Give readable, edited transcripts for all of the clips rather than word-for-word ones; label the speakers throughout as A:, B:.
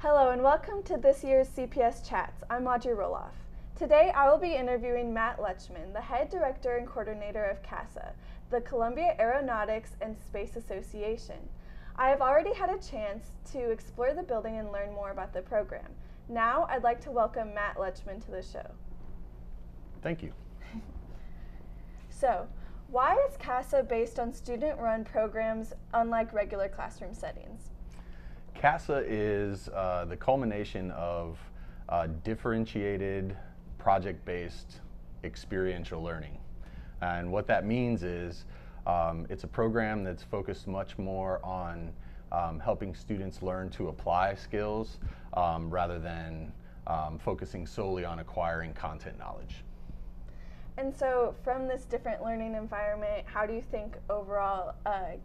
A: Hello and welcome to this year's CPS Chats. I'm Audrey Roloff. Today I will be interviewing Matt Leuchtmann, the head director and coordinator of CASA, the Columbia Aeronautics and Space Association. I have already had a chance to explore the building and learn more about the program. Now I'd like to welcome Matt Leuchtmann to the show.
B: Thank you.
A: So, why is CASA based on student-run programs unlike regular classroom settings?
B: CASA is the culmination of differentiated, project-based experiential learning. And what that means is it's a program that's focused much more on helping students learn to apply skills rather than focusing solely on acquiring content knowledge.
A: And so from this different learning environment, how do you think overall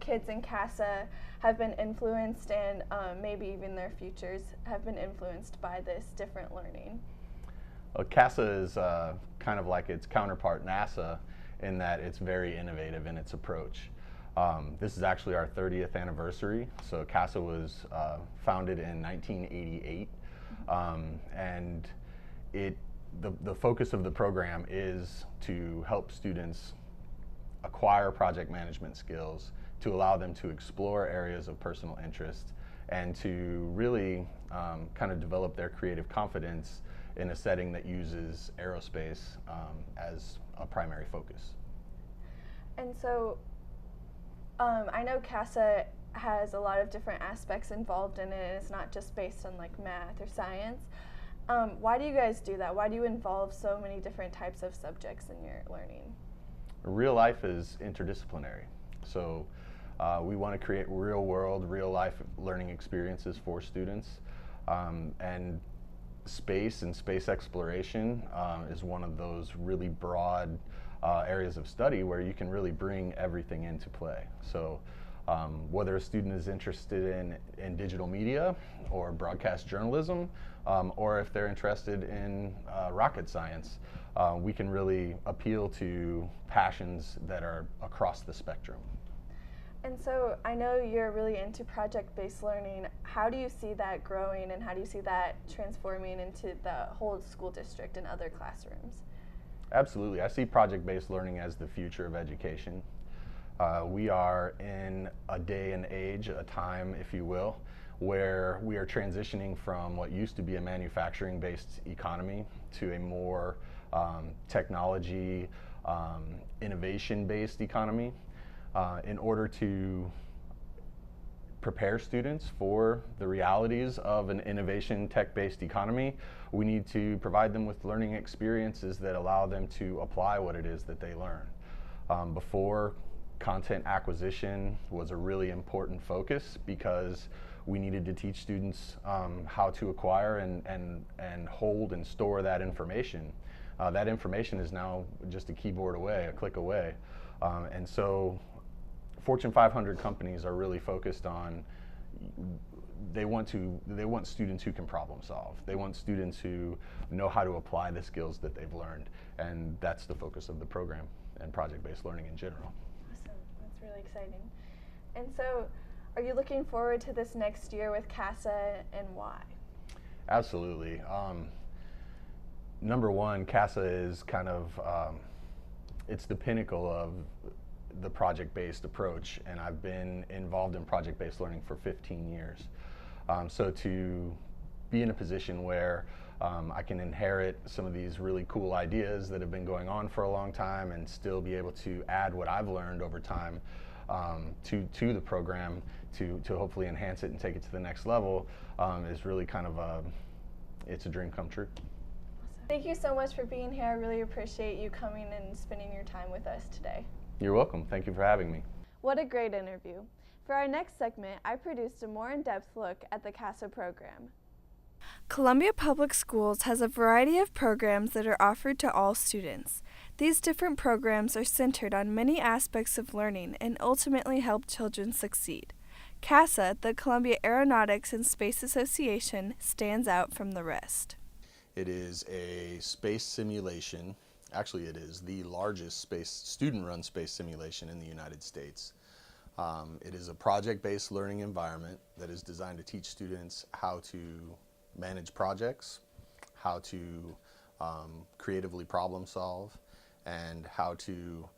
A: kids in CASA have been influenced and maybe even their futures have been influenced by this different learning?
B: Well, CASA is kind of like its counterpart NASA in that it's very innovative in its approach. This is actually our 30th anniversary. So CASA was founded in 1988 and the focus of the program is to help students acquire project management skills, to allow them to explore areas of personal interest, and to really kind of develop their creative confidence in a setting that uses aerospace as a primary focus.
A: And so I know CASA has a lot of different aspects involved in it. It's not just based on like math or science. Why do you guys do that? Why do you involve so many different types of subjects in your learning?
B: Real life is interdisciplinary. So we want to create real world, real life learning experiences for students. And space and space exploration is one of those really broad areas of study where you can really bring everything into play. So whether a student is interested in digital media or broadcast journalism, or if they're interested in rocket science, we can really appeal to passions that are across the spectrum.
A: And so I know you're really into project-based learning. How do you see that growing and how do you see that transforming into the whole school district and other classrooms?
B: Absolutely. I see project-based learning as the future of education. We are in a day and age, a time, if you will, where we are transitioning from what used to be a manufacturing-based economy to a more technology, innovation-based economy. In order to prepare students for the realities of an innovation tech-based economy, we need to provide them with learning experiences that allow them to apply what it is that they learn. Before, content acquisition was a really important focus because we needed to teach students how to acquire and hold and store that information. That information is now just a keyboard away, a click away. And so Fortune 500 companies are really focused on, they want students who can problem solve. They want students who know how to apply the skills that they've learned. And that's the focus of the program and project-based learning in general.
A: Awesome, that's really exciting. And so, are you looking forward to this next year with CASA and why?
B: Absolutely. Number one, CASA is kind of, it's the pinnacle of the project-based approach, and I've been involved in project-based learning for 15 years. So to be in a position where I can inherit some of these really cool ideas that have been going on for a long time and still be able to add what I've learned over time to the program to hopefully enhance it and take it to the next level is really kind of it's a dream come true.
A: Awesome. Thank you so much for being here. I really appreciate you coming and spending your time with us today.
B: You're welcome. Thank you for having me.
A: What a great interview. For our next segment, I produced a more in-depth look at the CASA program. Columbia Public Schools has a variety of programs that are offered to all students. These different programs are centered on many aspects of learning and ultimately help children succeed. CASA, the Columbia Aeronautics and Space Association, stands out from the rest.
B: It is a space simulation. Actually, it is the largest student-run space simulation in the United States. It is a project-based learning environment that is designed to teach students how to manage projects, how to creatively problem solve, and how to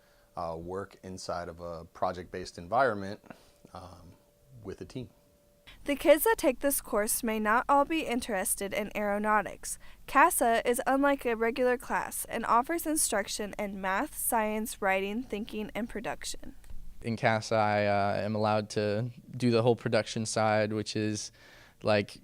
B: work inside of a project-based environment with a team.
A: The kids that take this course may not all be interested in aeronautics. CASA is unlike a regular class and offers instruction in math, science, writing, thinking, and production.
C: In CASA, I am allowed to do the whole production side, which is like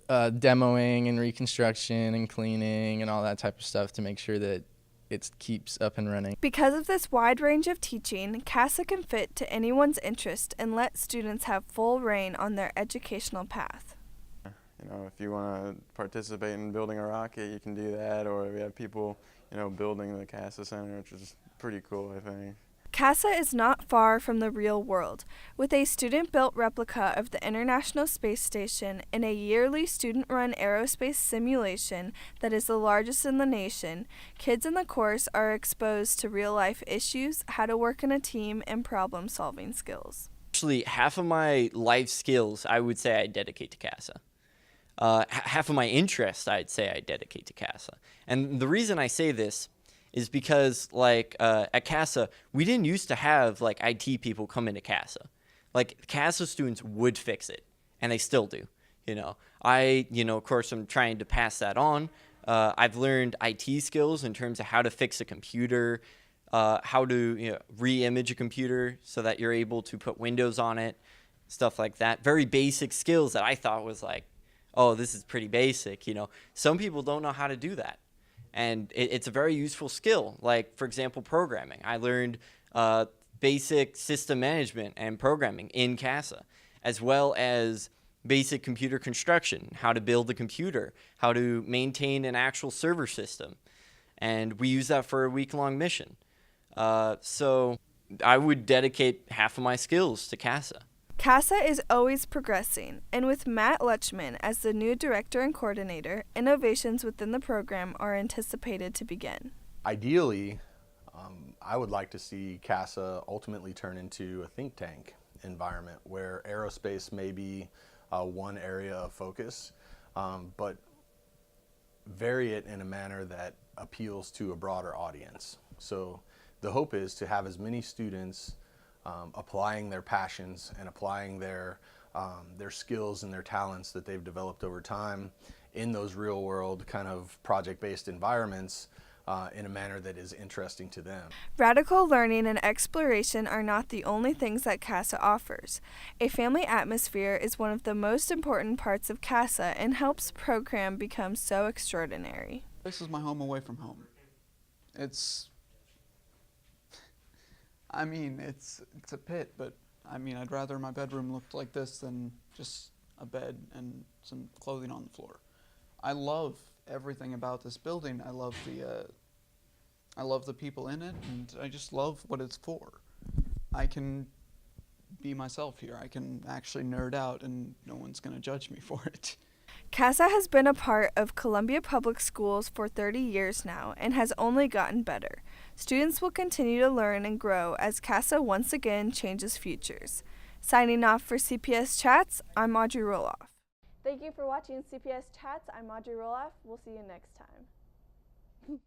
C: demoing and reconstruction and cleaning and all that type of stuff to make sure that it keeps up and running.
A: Because of this wide range of teaching, CASA can fit to anyone's interest and let students have full reign on their educational path.
D: You know, if you want to participate in building a rocket, you can do that, or we have people, you know, building the CASA Center, which is pretty cool, I think.
A: CASA is not far from the real world, with a student-built replica of the International Space Station and a yearly student-run aerospace simulation that is the largest in the nation. Kids in the course are exposed to real-life issues, how to work in a team, and problem-solving skills.
E: Actually, half of my life skills, I would say I dedicate to CASA. Half of my interest, I'd say I dedicate to CASA. And the reason I say this is because, like, at CASA, we didn't used to have, like, IT people come into CASA. Like, CASA students would fix it, and they still do, you know. Of course, I'm trying to pass that on. I've learned IT skills in terms of how to fix a computer, how to re-image a computer so that you're able to put Windows on it, stuff like that. Very basic skills that I thought was like, oh, this is pretty basic, you know. Some people don't know how to do that. And it's a very useful skill. Like, for example, programming. I learned basic system management and programming in CASA, as well as basic computer construction, how to build a computer, how to maintain an actual server system. And we use that for a week-long mission. So I would dedicate half of my skills to CASA.
A: CASA is always progressing, and with Matt Leuchtmann as the new director and coordinator, innovations within the program are anticipated to begin.
B: Ideally, I would like to see CASA ultimately turn into a think tank environment where aerospace may be one area of focus, but vary it in a manner that appeals to a broader audience. So the hope is to have as many students applying their passions and applying their skills and their talents that they've developed over time in those real world kind of project-based environments in a manner that is interesting to them.
A: Radical learning and exploration are not the only things that CASA offers. A family atmosphere is one of the most important parts of CASA and helps program become so extraordinary.
F: This is my home away from home. It's a pit, but I'd rather my bedroom looked like this than just a bed and some clothing on the floor. I love everything about this building. I love the people in it, and I just love what it's for. I can be myself here. I can actually nerd out, and no one's going to judge me for it.
A: CASA has been a part of Columbia Public Schools for 30 years now and has only gotten better. Students will continue to learn and grow as CASA once again changes futures. Signing off for CPS Chats, I'm Audrey Roloff. Thank you for watching CPS Chats. I'm Audrey Roloff. We'll see you next time.